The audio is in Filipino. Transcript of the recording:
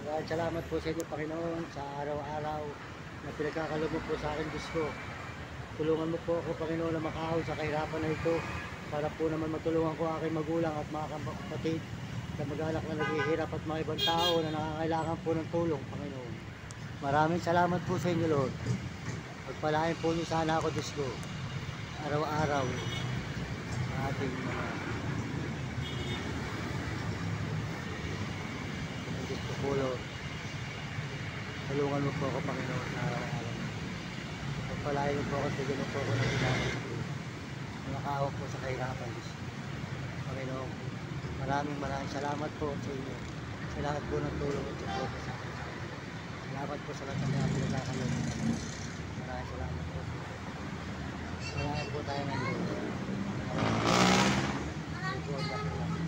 Maraming salamat po sa inyo, Panginoon, sa araw-araw na pinagkakalob mo po sa akin, Diyos ko. Tulungan mo po ako, Panginoon, na makahon sa kahirapan na ito para po naman matulungan ko aking magulang at mga kapatid na mag-anak na naghihirap at mga ibang tao na nangangailangan po ng tulong, Panginoon. Maraming salamat po sa inyo, Lord. Pagpalain po niyo sana ako, Diyos ko, araw-araw sa ating mga Diyos ko po, Lord. Tulungan mo po ako, Panginoon, sa araw-araw. Pagpalain mo po ako, bigyan mo po ako ng ginagawa ko. Nakahawak po sa kahirapan, Diyos. Panginoon, maraming salamat po sa inyo. Sa lahat po ng tulong at support sa akin. Salamat po sa lahat ng mga pinagkakalob. Maraming salamat po. Salamat po tayo ng Lord. Salamat po.